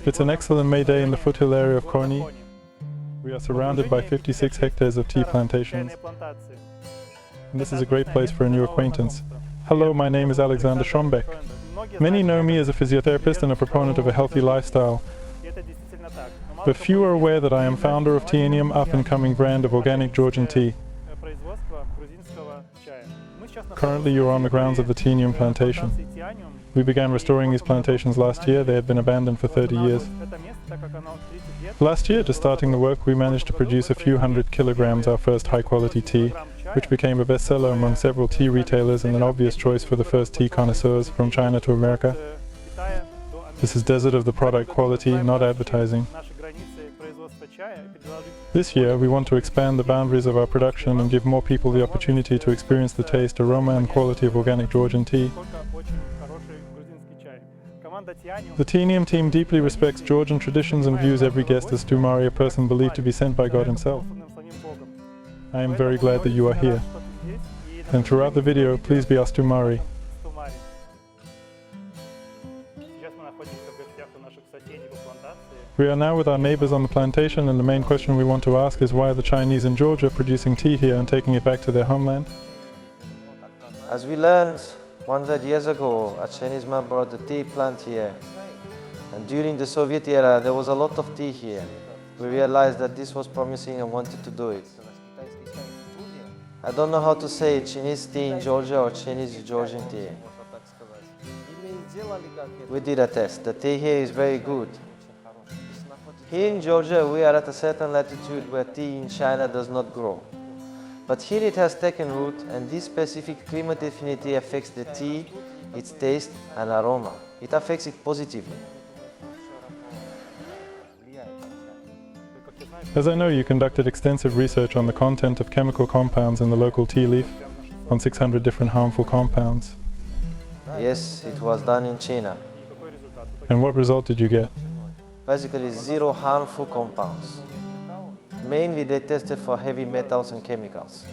It's an excellent May day in the foothill area of Korni. We are surrounded by 56 hectares of tea plantations. And this is a great place for a new acquaintance. Hello, my name is Alexander Schombeck. Many know me as a physiotherapist and a proponent of a healthy lifestyle. But few are aware that I am founder of Teanium, up-and-coming brand of organic Georgian tea. Currently you are on the grounds of the Teanium plantation. We began restoring these plantations last year. They had been abandoned for 30 years. Last year, just starting the work, we managed to produce a few hundred kilograms our first high-quality tea, which became a bestseller among several tea retailers and an obvious choice for the first tea connoisseurs from China to America. This is desert of the product quality, not advertising. This year, we want to expand the boundaries of our production and give more people the opportunity to experience the taste, aroma and quality of organic Georgian tea. The Teanium team deeply respects Georgian traditions and views every guest as Stumari, a person believed to be sent by God himself. I am very glad that you are here. And throughout the video, please be our Stumari. We are now with our neighbors on the plantation, and the main question we want to ask is why are the Chinese in Georgia producing tea here and taking it back to their homeland? As we learned 100 years ago, a Chinese man brought the tea plant here. And during the Soviet era, there was a lot of tea here. We realized that this was promising and wanted to do it. I don't know how to say Chinese tea in Georgia or Chinese Georgian tea. We did a test. The tea here is very good. Here in Georgia, we are at a certain latitude where tea in China does not grow. But here it has taken root, and this specific climate affinity affects the tea, its taste and aroma. It affects it positively. As I know, you conducted extensive research on the content of chemical compounds in the local tea leaf, on 600 different harmful compounds. Yes, it was done in China. And what result did you get? Basically 0 harmful compounds. Mainly they tested for heavy metals and chemicals.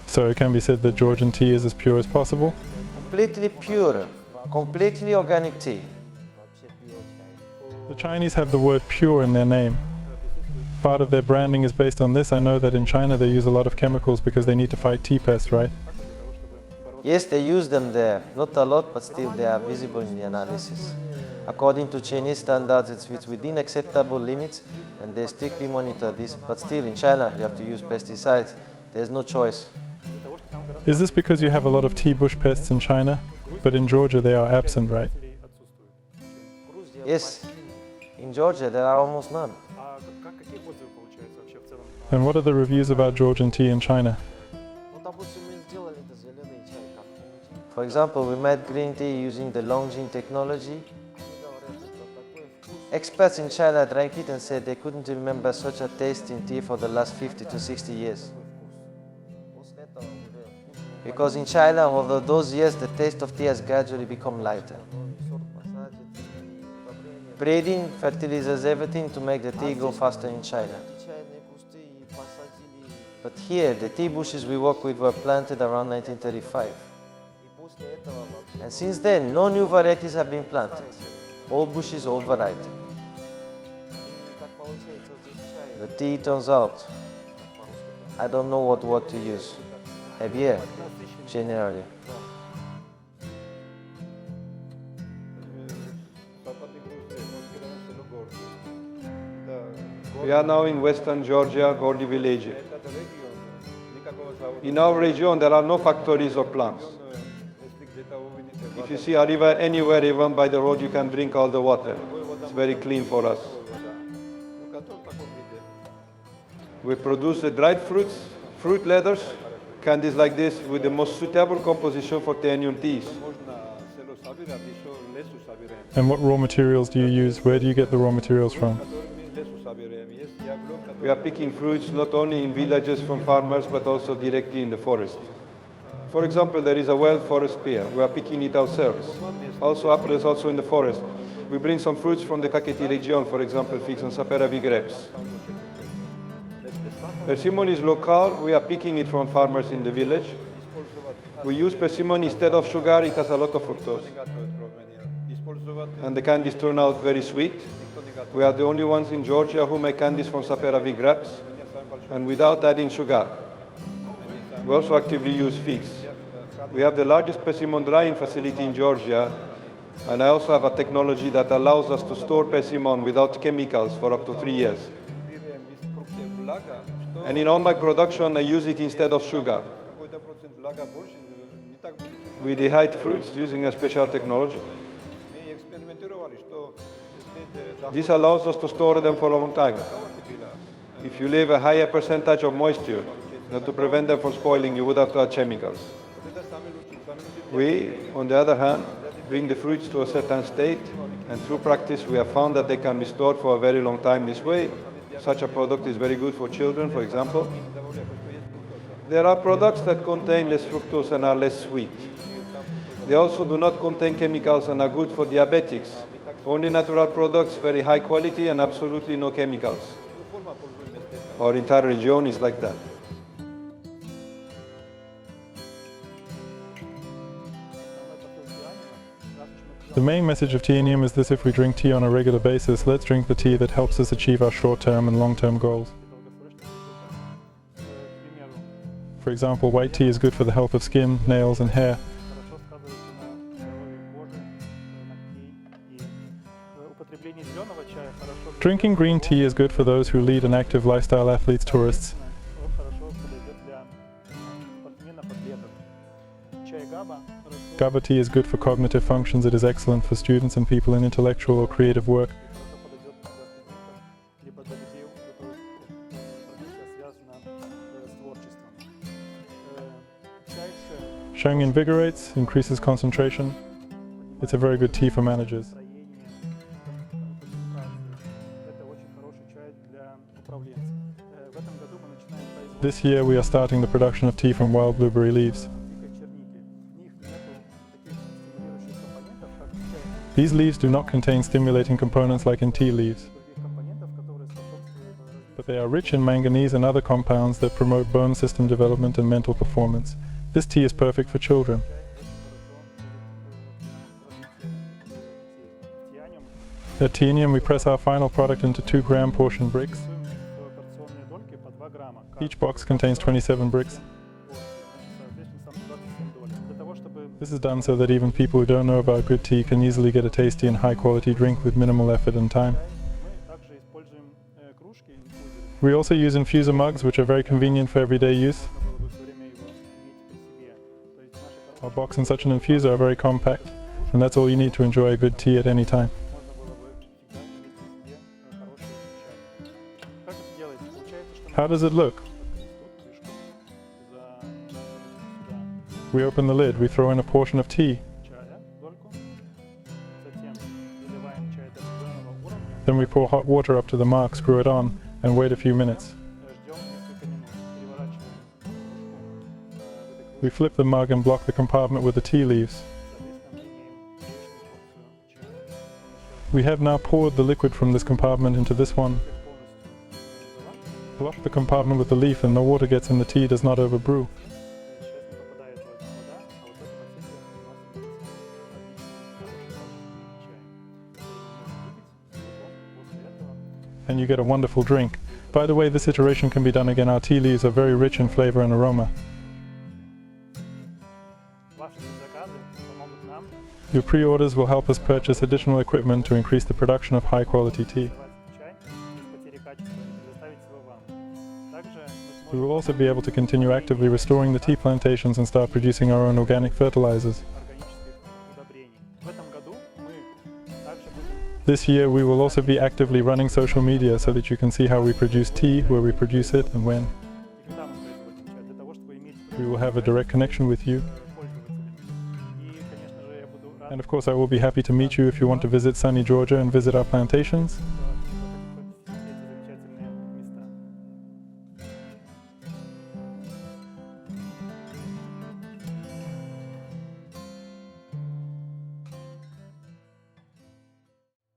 So it can be said that Georgian tea is as pure as possible? Completely pure, completely organic tea. The Chinese have the word pure in their name. Part of their branding is based on this. I know that in China they use a lot of chemicals because they need to fight tea pests, right? Yes, they use them there. Not a lot, but still they are visible in the analysis. According to Chinese standards, it's within acceptable limits and they strictly monitor this. But still, in China, you have to use pesticides. There's no choice. Is this because you have a lot of tea bush pests in China, but in Georgia they are absent, right? Yes, in Georgia there are almost none. And what are the reviews about Georgian tea in China? For example, we made green tea using the Longjing technology. Experts in China drank it and said they couldn't remember such a taste in tea for the last 50 to 60 years. Because in China, over those years, the taste of tea has gradually become lighter. Breeding fertilizes everything to make the tea grow faster in China. But here, the tea bushes we work with were planted around 1935. And since then, no new varieties have been planted. Old bushes, old variety. The tea turns out, I don't know what word to use. Heavier, generally. We are now in western Georgia, Gordy village. In our region, there are no factories or plants. If you see a river anywhere, even by the road, you can drink all the water. It's very clean for us. We produce the dried fruits, fruit leathers, candies like this with the most suitable composition for Teanium teas. And what raw materials do you use? Where do you get the raw materials from? We are picking fruits not only in villages from farmers, but also directly in the forest. For example, there is a wild forest pear. We are picking it ourselves. Also apples also in the forest. We bring some fruits from the Kakheti region, for example, figs and saperavi grapes. Persimmon is local. We are picking it from farmers in the village. We use persimmon instead of sugar. It has a lot of fructose. and the candies turn out very sweet. We are the only ones in Georgia who make candies from saperavi grapes and without adding sugar. We also actively use figs. We have the largest persimmon drying facility in Georgia, and I also have a technology that allows us to store persimmon without chemicals for up to 3 years. And in all my production, I use it instead of sugar. We dehydrate fruits using a special technology. This allows us to store them for a long time. If you leave a higher percentage of moisture, to prevent them from spoiling, you would have to add chemicals. We, on the other hand, bring the fruits to a certain state, and through practice we have found that they can be stored for a very long time this way. Such a product is very good for children, for example. There are products that contain less fructose and are less sweet. They also do not contain chemicals and are good for diabetics. Only natural products, very high quality and absolutely no chemicals. Our entire region is like that. The main message of Teanium is this: if we drink tea on a regular basis, let's drink the tea that helps us achieve our short-term and long-term goals. For example, white tea is good for the health of skin, nails and hair. Drinking green tea is good for those who lead an active lifestyle, athletes, tourists. GABA tea is good for cognitive functions. It is excellent for students and people in intellectual or creative work. Shang invigorates, increases concentration. It's a very good tea for managers. This year we are starting the production of tea from wild blueberry leaves. These leaves do not contain stimulating components like in tea leaves, but they are rich in manganese and other compounds that promote bone system development and mental performance. This tea is perfect for children. At Teanium we press our final product into 2-gram portion bricks. Each box contains 27 bricks. This is done so that even people who don't know about good tea can easily get a tasty and high-quality drink with minimal effort and time. We also use infuser mugs, which are very convenient for everyday use. Our box and such an infuser are very compact, and that's all you need to enjoy a good tea at any time. How does it look? We open the lid, we throw in a portion of tea. Then we pour hot water up to the mark, screw it on, and wait a few minutes. We flip the mug and block the compartment with the tea leaves. We have now poured the liquid from this compartment into this one. Block the compartment with the leaf and the water gets in the tea, does not overbrew. And you get a wonderful drink. By the way, this iteration can be done again. Our tea leaves are very rich in flavor and aroma. Your pre-orders will help us purchase additional equipment to increase the production of high-quality tea. We will also be able to continue actively restoring the tea plantations and start producing our own organic fertilizers. This year we will also be actively running social media so that you can see how we produce tea, where we produce it and when. We will have a direct connection with you. And of course I will be happy to meet you if you want to visit sunny Georgia and visit our plantations.